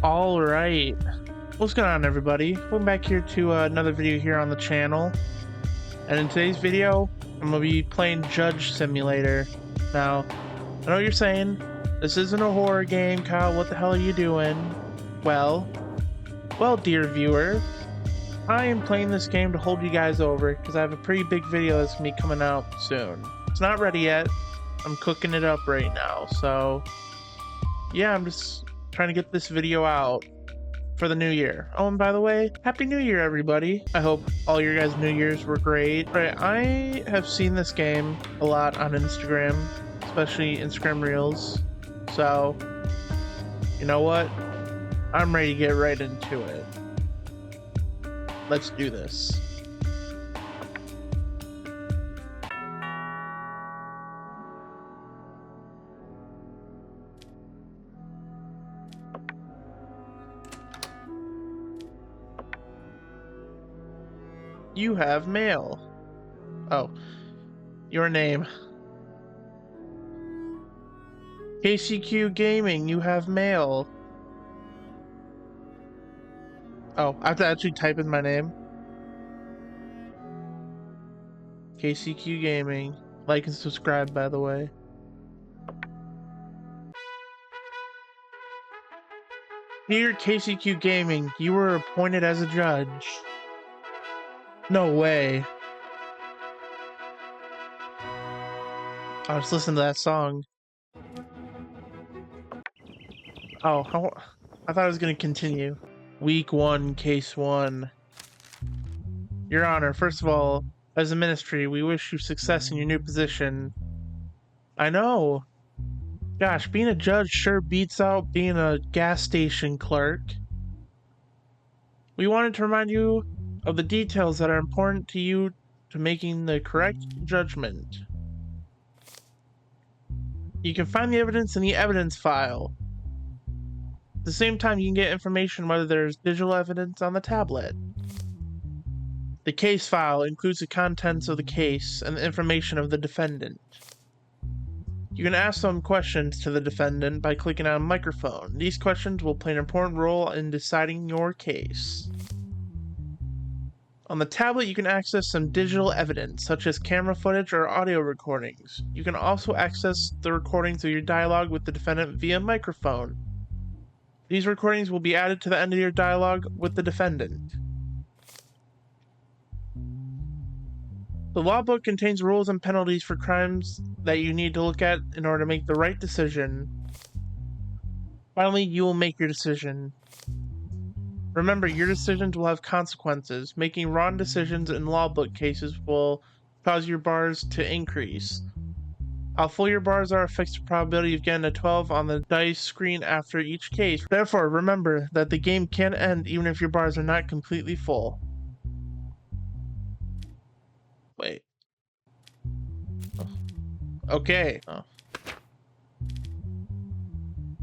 All right, what's going on, everybody? Welcome back here to another video here on the channel. And in today's video, I'm gonna be playing Judge Simulator. Now, I know what you're saying, this isn't a horror game, Kyle. What the hell are you doing? Well, dear viewer, I am playing this game to hold you guys over because I have a pretty big video that's gonna be coming out soon. It's not ready yet. I'm cooking it up right now, so yeah, I'm just trying to get this video out for the new year. Oh, and by the way, Happy New Year, everybody. I hope all your guys' New Year's were great. Right, I have seen this game a lot on Instagram, especially Instagram Reels. So, you know what? I'm ready to get right into it. Let's do this. You have mail. Oh, your name. KCQ Gaming, you have mail. Oh, I have to actually type in my name. KCQ Gaming. Like and subscribe, by the way. Dear KCQ Gaming, you were appointed as a judge. No way. I'll just listen to that song. Oh, I thought I was going to continue. Week 1, Case 1. Your Honor, first of all, as a ministry, we wish you success in your new position. I know. Gosh, being a judge sure beats out being a gas station clerk. We wanted to remind you of the details that are important to you to making the correct judgment. You can find the evidence in the evidence file. At the same time, you can get information whether there's digital evidence on the tablet. The case file includes the contents of the case and the information of the defendant. You can ask some questions to the defendant by clicking on a microphone. These questions will play an important role in deciding your case. On the tablet, you can access some digital evidence, such as camera footage or audio recordings. You can also access the recordings of your dialogue with the defendant via microphone. These recordings will be added to the end of your dialogue with the defendant. The law book contains rules and penalties for crimes that you need to look at in order to make the right decision. Finally, you will make your decision. Remember, your decisions will have consequences. Making wrong decisions in law book cases will cause your bars to increase. How full your bars are affects the probability of getting a 12 on the dice screen after each case. Therefore, remember that the game can end even if your bars are not completely full. Wait. Oh. Okay. Oh.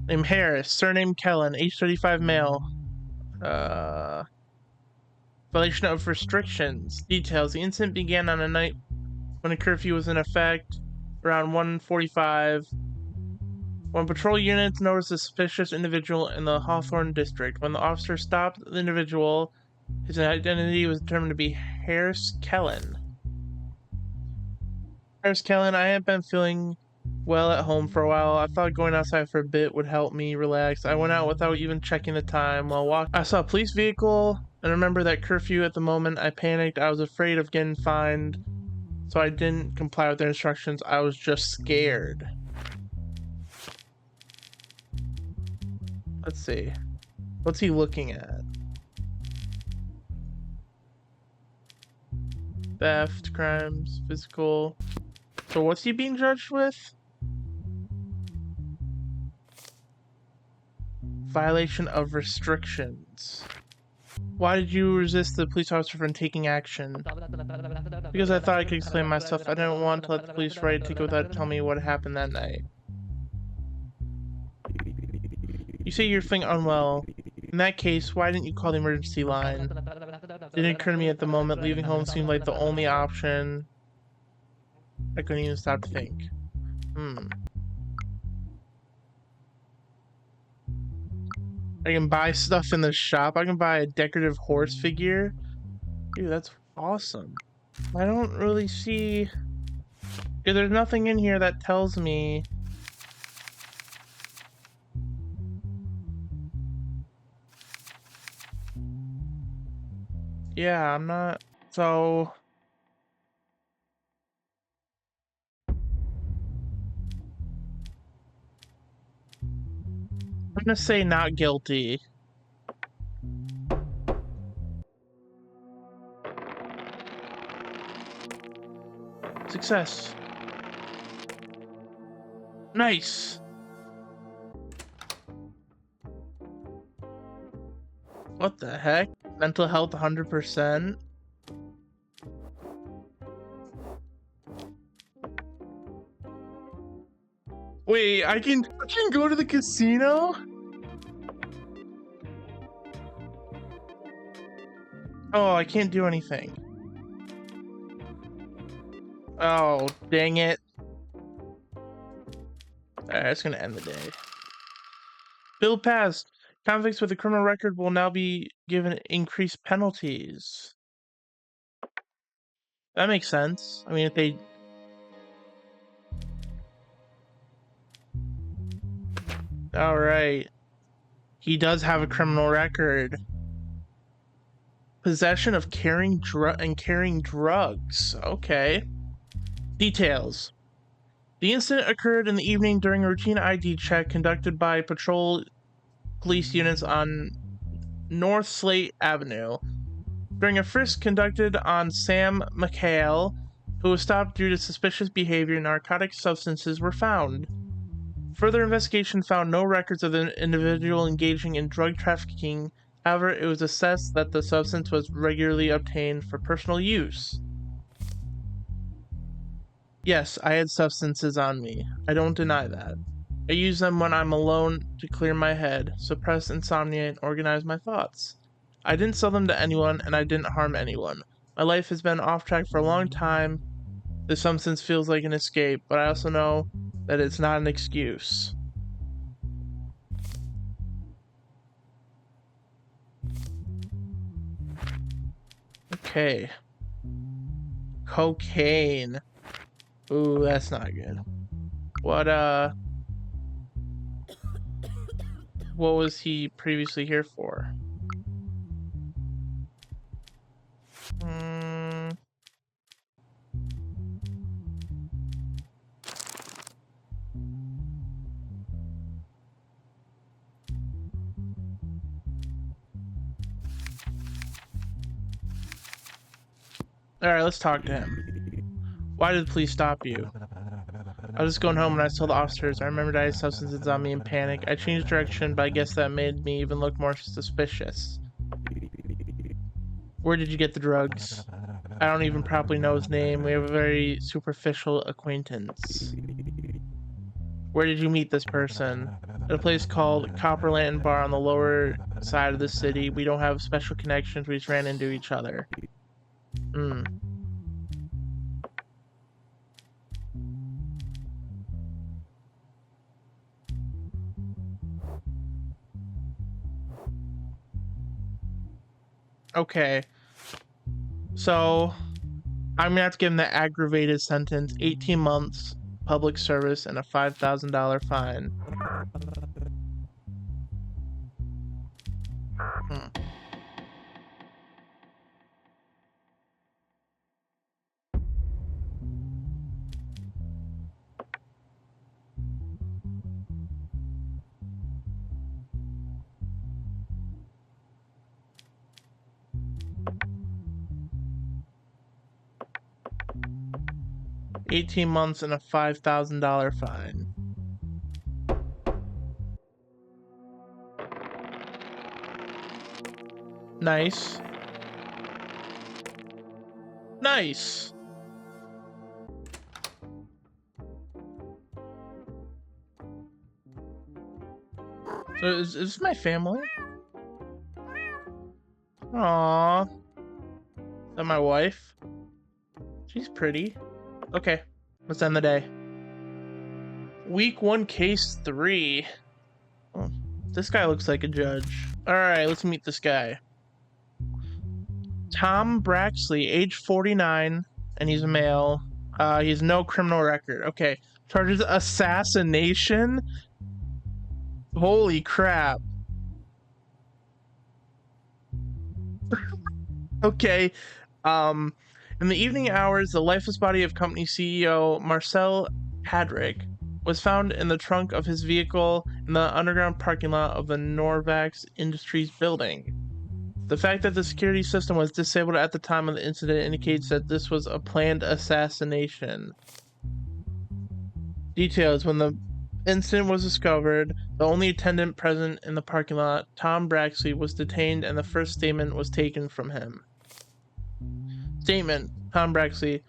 Name Harris, surname Kellen, age 35 male. Violation of restrictions. Details. The incident began on a night when a curfew was in effect, around 1:45. When patrol units noticed a suspicious individual in the Hawthorne district. When the officer stopped the individual, his identity was determined to be Harris Kellen. Harris Kellen, I have been feeling well at home for a while. I thought going outside for a bit would help me relax. I went out without even checking the time. While walking, I saw a police vehicle and remember that curfew at the moment. I panicked. I was afraid of getting fined, so I didn't comply with their instructions. I was just scared. Let's see. What's he looking at? Theft, crimes, physical. So what's he being judged with? Violation of restrictions. Why did you resist the police officer from taking action? Because I thought I could explain myself. I didn't want to let the police write a ticket without telling me what happened that night. You say you're feeling unwell. In that case, why didn't you call the emergency line? It didn't occur to me at the moment. Leaving home seemed like the only option. I couldn't even stop to think. I can buy stuff in the shop. I can buy a decorative horse figure. Dude, that's awesome. I don't really see... Dude, there's nothing in here that tells me... Yeah, I'm not... So... I'm gonna say not guilty. Success. Nice. What the heck? Mental health 100%? Wait, I can go to the casino? Oh, I can't do anything. Oh, dang it. Alright, that's gonna end the day. Bill passed. Convicts with a criminal record will now be given increased penalties. That makes sense. I mean, if they... Alright. He does have a criminal record. Possession of carrying drugs. Okay. Details. The incident occurred in the evening during a routine ID check conducted by patrol police units on North Slate Avenue. During a frisk conducted on Sam McHale, who was stopped due to suspicious behavior, narcotic substances were found. Further investigation found no records of the individual engaging in drug trafficking. However, it was assessed that the substance was regularly obtained for personal use. Yes, I had substances on me. I don't deny that. I use them when I'm alone to clear my head, suppress insomnia, and organize my thoughts. I didn't sell them to anyone, and I didn't harm anyone. My life has been off track for a long time. This substance feels like an escape, but I also know that it's not an excuse. Okay. Cocaine. Ooh, that's not good. What was he previously here for? Alright, let's talk to him. Why did the police stop you? I was just going home when I told the officers. I remembered I had substances on me in panic. I changed direction, but I guess that made me even look more suspicious. Where did you get the drugs? I don't even properly know his name. We have a very superficial acquaintance. Where did you meet this person? At a place called Copper Lantern Bar on the lower side of the city. We don't have special connections. We just ran into each other. Okay. So, I'm gonna have to give him the aggravated sentence, 18 months, public service, and a $5,000 fine. 18 months and a $5,000 fine. Nice. Nice. So is this my family? Aww. Is that my wife? She's pretty. Okay, let's end the day. Week 1, case 3. Oh, This guy looks like a judge. Alright, let's meet this guy. Tom Braxley, age 49, and he's a male. He has no criminal record. Okay. Charges assassination? Holy crap. Okay. In the evening hours, the lifeless body of company CEO Marcel Hadrick was found in the trunk of his vehicle in the underground parking lot of the Norvax Industries building. The fact that the security system was disabled at the time of the incident indicates that this was a planned assassination. Details: when the incident was discovered, the only attendant present in the parking lot, Tom Braxley, was detained and the first statement was taken from him. Statement: Tom Braxley.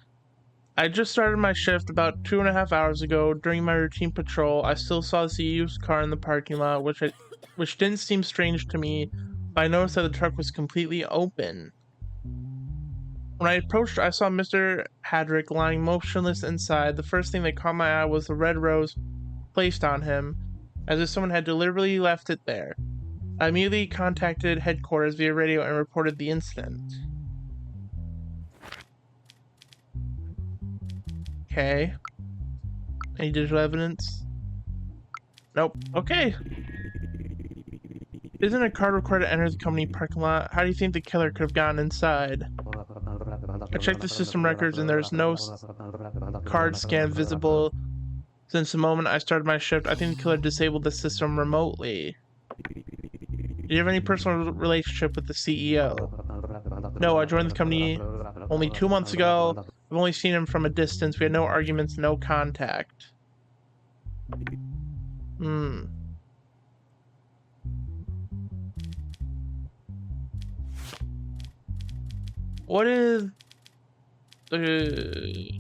I just started my shift about 2.5 hours ago. During my routine patrol, I still saw the CEO's car in the parking lot, which didn't seem strange to me, but I noticed that the truck was completely open. When I approached, I saw Mr. Hadrick lying motionless inside. The first thing that caught my eye was the red rose placed on him, as if someone had deliberately left it there. I immediately contacted headquarters via radio and reported the incident. Okay. Any digital evidence? Nope. Okay. Isn't a card required to enter the company parking lot? How do you think the killer could have gotten inside? I checked the system records and there's no card scan visible since the moment I started my shift. I think the killer disabled the system remotely. Do you have any personal relationship with the CEO? No, I joined the company only 2 months ago. I've only seen him from a distance. We had no arguments, no contact. What is the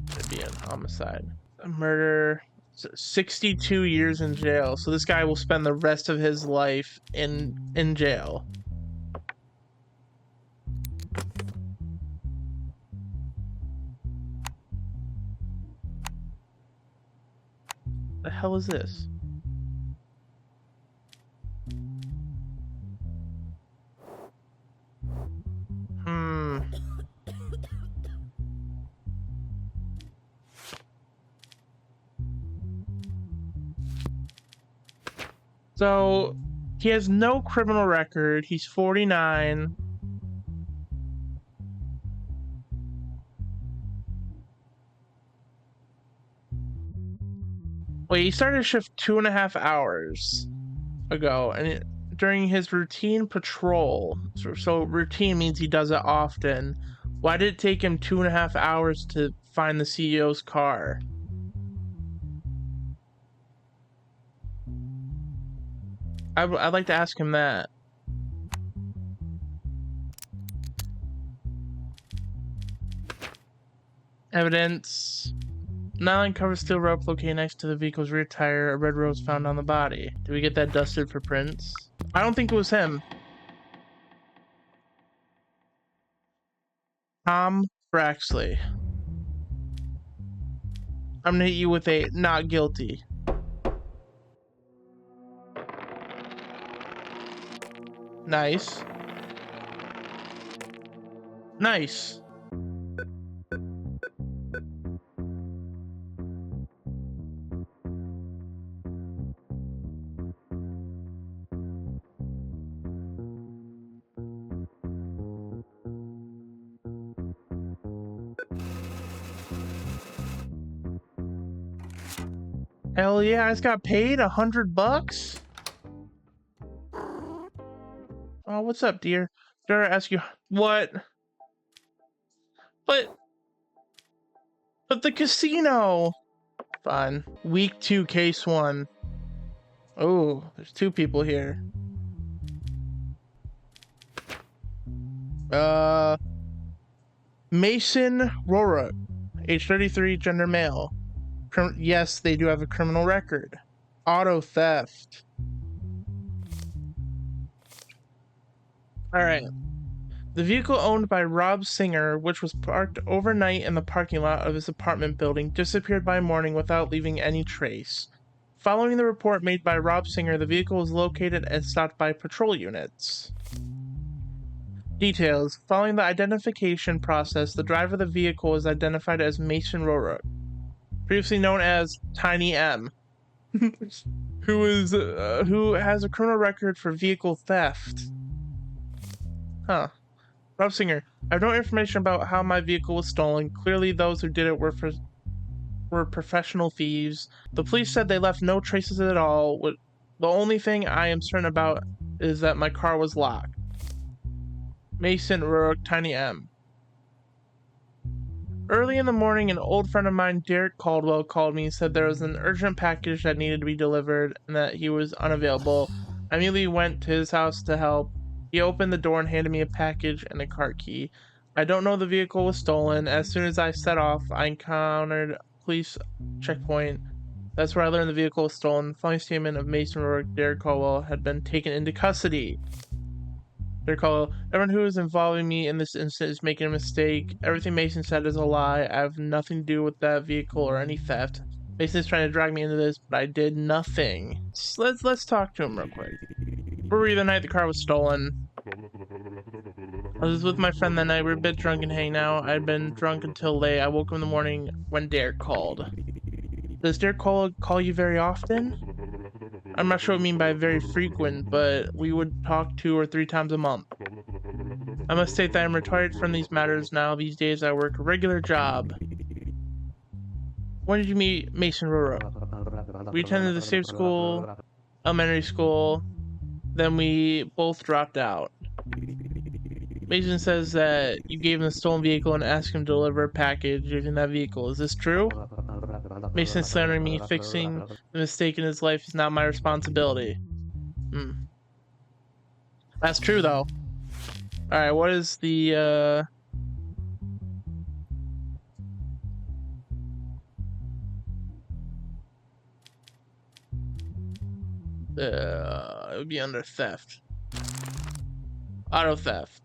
it'd be a homicide, a murder, 62 years in jail. So this guy will spend the rest of his life in jail. The hell is this? So, he has no criminal record. He's 49. Wait, he started shift 2.5 hours ago, and during his routine patrol. So routine means he does it often. Why did it take him 2.5 hours to find the CEO's car? I'd like to ask him that. Evidence. Nylon covered steel rope located next to the vehicle's rear tire. A red rose found on the body. Did we get that dusted for prints? I don't think it was him. Tom Braxley. I'm gonna hit you with a not guilty. Nice. Nice. Hell yeah, I just got paid $100. Oh, what's up, dear? Did I ask you what? But the casino. Fine. Week 2, case 1. Oh, there's 2 people here. Mason Rora, age 33, gender male. Yes, they do have a criminal record. Auto theft. Alright. The vehicle owned by Rob Singer, which was parked overnight in the parking lot of his apartment building, disappeared by morning without leaving any trace. Following the report made by Rob Singer, the vehicle was located and stopped by patrol units. Details. Following the identification process, the driver of the vehicle was identified as Mason Roruk, previously known as Tiny M, who has a criminal record for vehicle theft. Huh. Rob Singer, I have no information about how my vehicle was stolen. Clearly, those who did it were professional thieves. The police said they left no traces at all. The only thing I am certain about is that my car was locked. Mason Roruk, Tiny M. Early in the morning, an old friend of mine, Derek Caldwell, called me and said there was an urgent package that needed to be delivered and that he was unavailable. I immediately went to his house to help. He opened the door and handed me a package and a car key. I don't know the vehicle was stolen. As soon as I set off, I encountered a police checkpoint. That's where I learned the vehicle was stolen. The following statement of Mason Roruk, Derek Caldwell, had been taken into custody. Derek Caldwell, everyone who is involving me in this incident is making a mistake. Everything Mason said is a lie. I have nothing to do with that vehicle or any theft. Mason is trying to drag me into this, but I did nothing. Let's talk to him real quick. Where were you the night the car was stolen? I was with my friend that night. We were a bit drunk and hanging out. I'd been drunk until late. I woke up in the morning when Derek called. Does Derek call you very often? I'm not sure what I mean by very frequent, but we would talk 2 or 3 times a month. I must state that I'm retired from these matters now. These days I work a regular job. When did you meet Mason Roruk? We attended the same school, elementary school, then we both dropped out. Mason says that you gave him the stolen vehicle and asked him to deliver a package using that vehicle. Is this true? Mason is slandering me. Fixing the mistake in his life is not my responsibility. That's true, though. Alright, what is the, it would be under theft. Auto theft.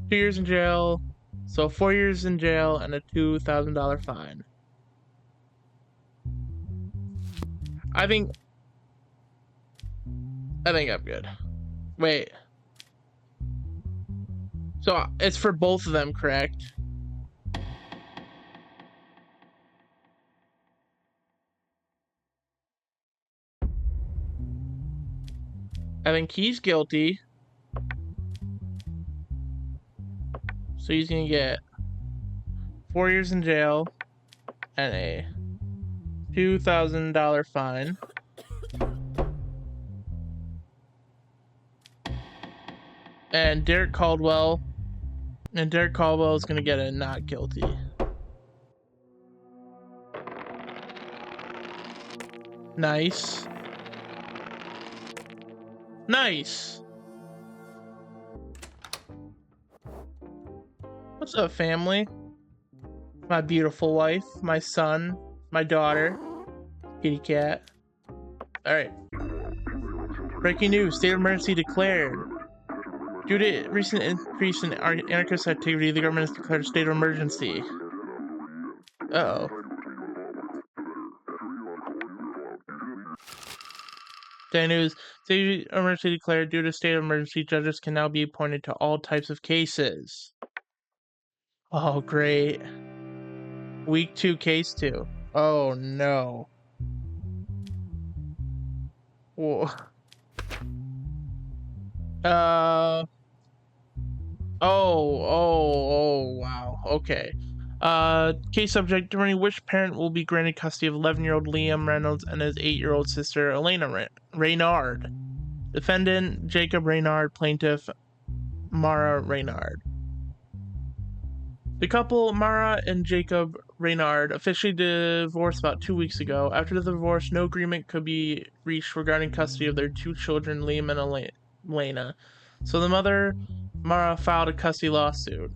2 years in jail. So 4 years in jail and a $2,000 fine. I think I'm good. Wait. So it's for both of them, correct? I think he's guilty. So he's gonna get 4 years in jail and a $2,000 fine. And Derek Caldwell is gonna get a not guilty. Nice. Nice. What's up, family? My beautiful wife, my son, my daughter, kitty cat. Alright. Breaking news, state of emergency declared. Due to recent increase in anarchist activity, the government has declared a state of emergency. Uh-oh. Day news, state of emergency declared. Due to state of emergency, judges can now be appointed to all types of cases. Oh, great. Week 2, case 2. Oh, no. Whoa. Oh, wow. Okay. Case subject, determining which parent will be granted custody of 11-year-old Liam Reynolds and his 8-year-old sister, Elena Reynard. Defendant, Jacob Reynard. Plaintiff, Mara Reynard. The couple, Mara and Jacob Reynard, officially divorced about 2 weeks ago. After the divorce, no agreement could be reached regarding custody of their 2 children, Liam and Elena. So the mother, Mara, filed a custody lawsuit.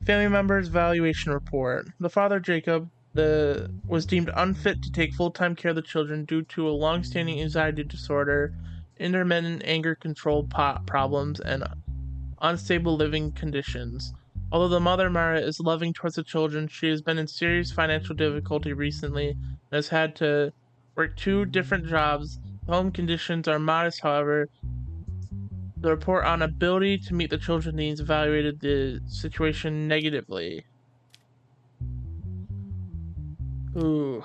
Family members' evaluation report. The father, Jacob, was deemed unfit to take full-time care of the children due to a long-standing anxiety disorder, intermittent anger control problems, and unstable living conditions. Although the mother, Mara, is loving towards the children, she has been in serious financial difficulty recently has had to work 2 different jobs. The home conditions are modest, however. The report on ability to meet the children's needs evaluated the situation negatively. Ooh.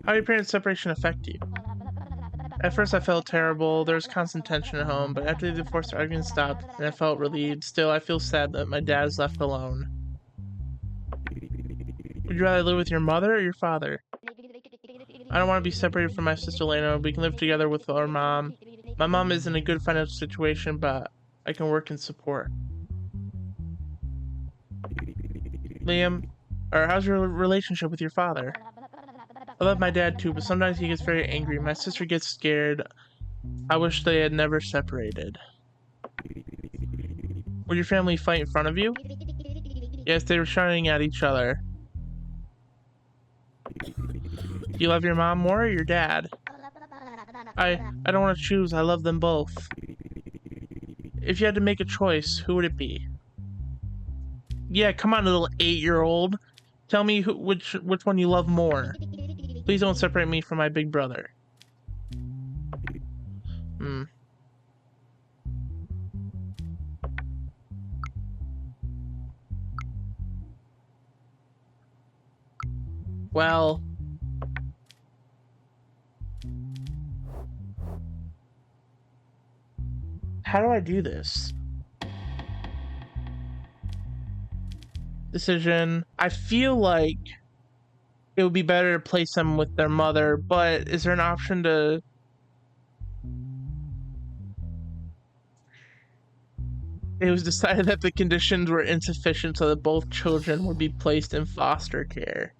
How did your parents' separation affect you? At first I felt terrible, there was constant tension at home, but after the divorce argument stopped, and I felt relieved. Still, I feel sad that my dad is left alone. Would you rather live with your mother or your father? I don't want to be separated from my sister Lena. We can live together with our mom. My mom is in a good financial situation, but I can work and support. Liam, or how's your relationship with your father? I love my dad too, but sometimes he gets very angry. My sister gets scared. I wish they had never separated. Would your family fight in front of you? Yes, they were shouting at each other. Do you love your mom more or your dad? I don't want to choose. I love them both. If you had to make a choice, who would it be? Yeah, come on, little 8-year-old. Tell me which one you love more. Please don't separate me from my big brother. Well, how do I do this? Decision. I feel like it would be better to place them with their mother, but is there an option to... It was decided that the conditions were insufficient so that both children would be placed in foster care.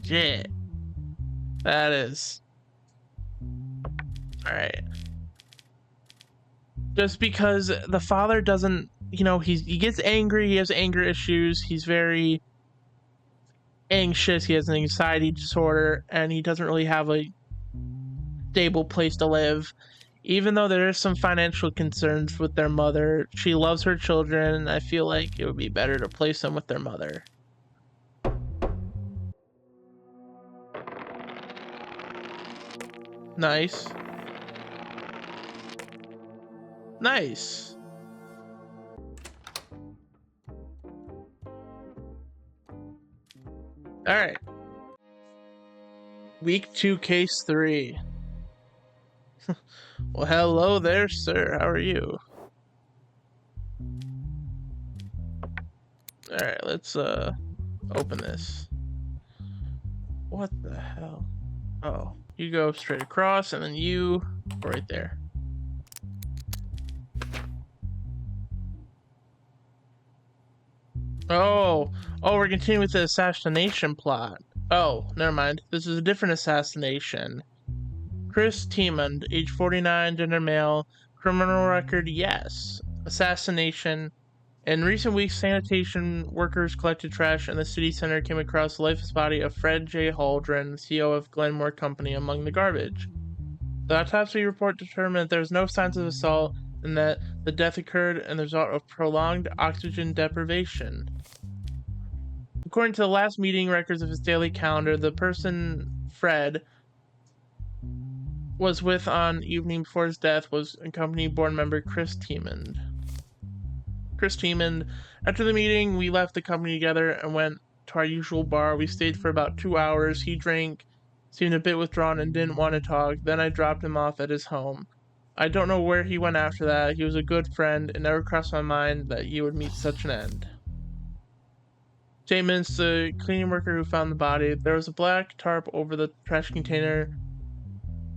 Yeah. That is. Alright. Just because the father doesn't, you know, he gets angry, he has anger issues, he's very anxious, he has an anxiety disorder, and he doesn't really have a stable place to live. Even though there is some financial concerns with their mother, she loves her children, and I feel like it would be better to place them with their mother. Nice. Nice. Alright. Week 2, Case 3. Well, hello there, sir. How are you? Alright, let's open this. What the hell? Oh, you go straight across, and then you go right there. Oh, we're continuing with the assassination plot. Oh, never mind. This is a different assassination. Chris Tiemund, age 49, gender male, criminal record, yes. Assassination. In recent weeks, sanitation workers collected trash in the city center came across the lifeless body of Fred J. Haldren, CEO of Glenmore Company, among the garbage. The autopsy report determined that there was no signs of assault and that the death occurred as a result of prolonged oxygen deprivation. According to the last meeting records of his daily calendar, the person Fred was with on the evening before his death was accompanying board member Chris Tiemund. After the meeting, we left the company together and went to our usual bar. We stayed for about 2 hours. He drank, seemed a bit withdrawn, and didn't want to talk. Then I dropped him off at his home. I don't know where he went after that. He was a good friend. It never crossed my mind that he would meet such an end. Statements: the cleaning worker who found the body. There was a black tarp over the trash container.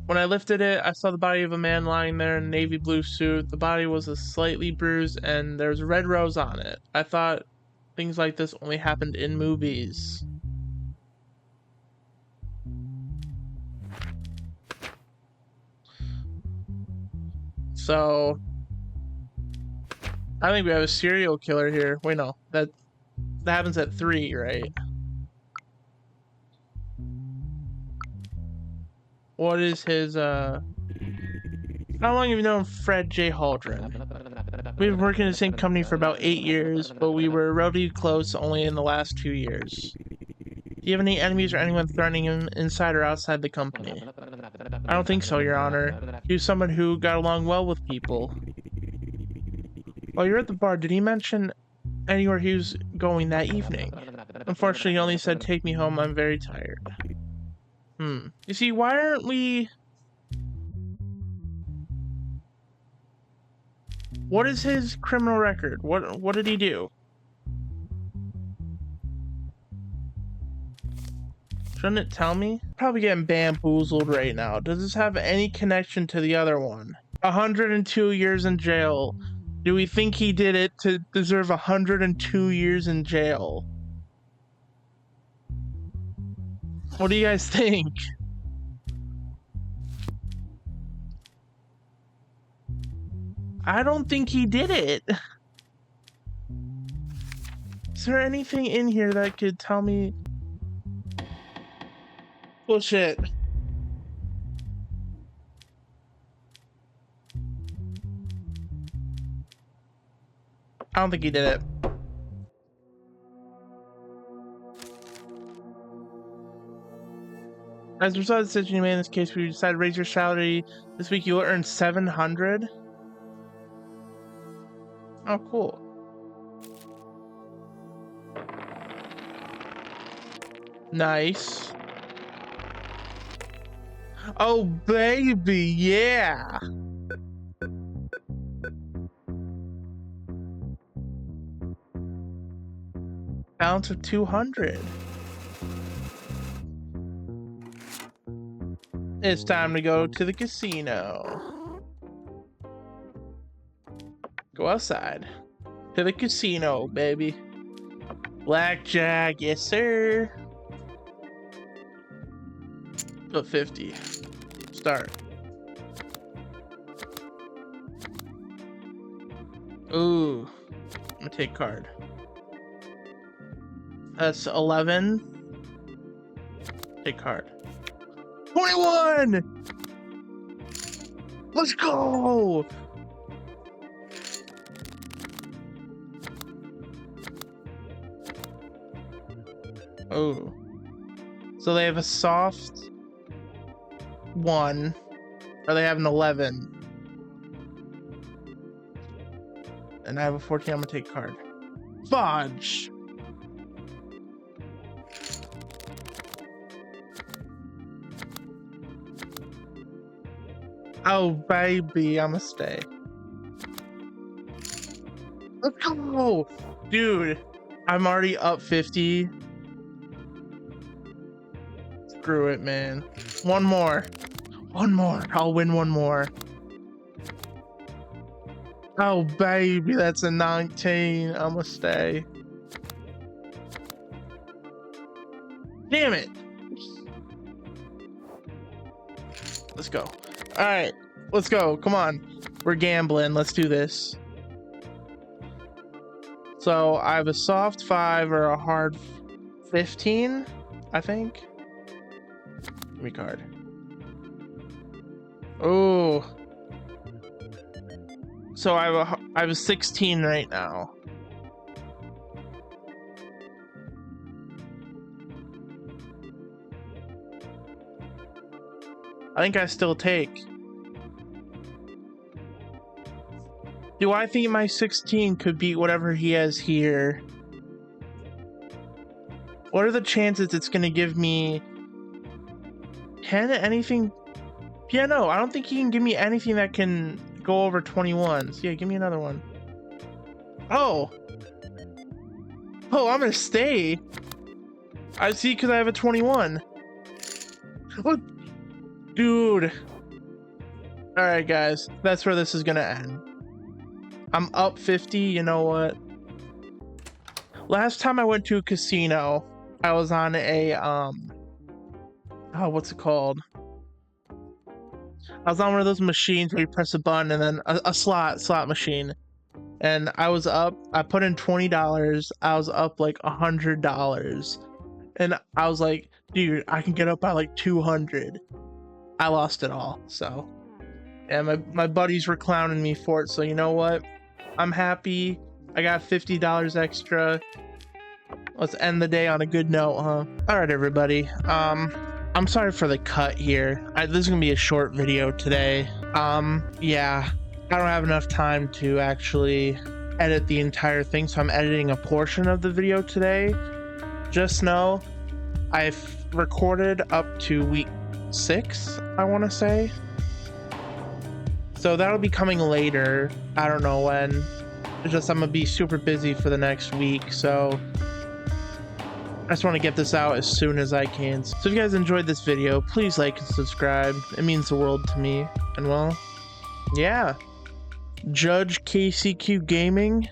When I lifted it, I saw the body of a man lying there in a navy blue suit. The body was slightly bruised and there was a red rose on it. I thought things like this only happened in movies. So, I think we have a serial killer here. Wait, no. That happens at 3, right? What is his, How long have you known Fred J. Haldren? We've been working in the same company for about 8 years, but we were relatively close only in the last 2 years. Do you have any enemies or anyone threatening him inside or outside the company? I don't think so, Your Honor. He was someone who got along well with people. While you're at the bar, did he mention anywhere he was going that evening? Unfortunately, he only said, "Take me home, I'm very tired." You see, why aren't we... What is his criminal record? What did he do? Shouldn't it tell me? Probably getting bamboozled right now. Does this have any connection to the other one? 102 years in jail. Do we think he did it to deserve 102 years in jail? What do you guys think? I don't think he did it. Is there anything in here that could tell me? Bullshit. I don't think he did it. As a result of the decision you made in this case, we decided to raise your salary. This week you will earn 700. Oh, cool. Nice. Oh, baby, yeah. Balance of 200. It's time to go to the casino. Go outside. To the casino, baby. Blackjack, yes sir. Put 50. Start. Ooh. I'm gonna take card. That's 11. Take card. 21! Let's go! Oh. So they have a soft 1, or they have an 11. And I have a 14, I'm gonna take card. Fudge! Oh, baby, I'ma stay. Let's go! Dude, I'm already up 50. Screw it, man. One more. One more. I'll win one more. Oh, baby, that's a 19. I'ma stay. Damn it. Let's go. Alright, let's go. Come on. We're gambling. Let's do this. So, I have a soft 5 or a hard 15, I think. Give me card. Oh. So, I have a 16 right now. I think I still take. Do I think my 16 could beat whatever he has here? What are the chances it's gonna give me 10? Anything? Yeah, no, I don't think he can give me anything that can go over 21. So yeah, give me another one. Oh! Oh, I'm gonna stay! I see, because I have a 21. Look! Dude. Alright, guys. That's where this is gonna end. I'm up 50. You know what? Last time I went to a casino, I was on a, oh, what's it called? I was on one of those machines where you press a button and then a slot machine. And I was up, I put in $20. I was up like $100. And I was like, dude, I can get up by like 200. I lost it all, so. And my buddies were clowning me for it, so you know what? I'm happy. I got $50 extra. Let's end the day on a good note, huh? All right, everybody. I'm sorry for the cut here. This is gonna be a short video today. Yeah, I don't have enough time to actually edit the entire thing, so I'm editing a portion of the video today. Just know I've recorded up to week 6, I want to say. So that'll be coming later. I don't know when. It's just I'm gonna be super busy for the next week, so I just want to get this out as soon as I can. So if you guys enjoyed this video, please like and subscribe. It means the world to me. And well, yeah. Judge KCQ Gaming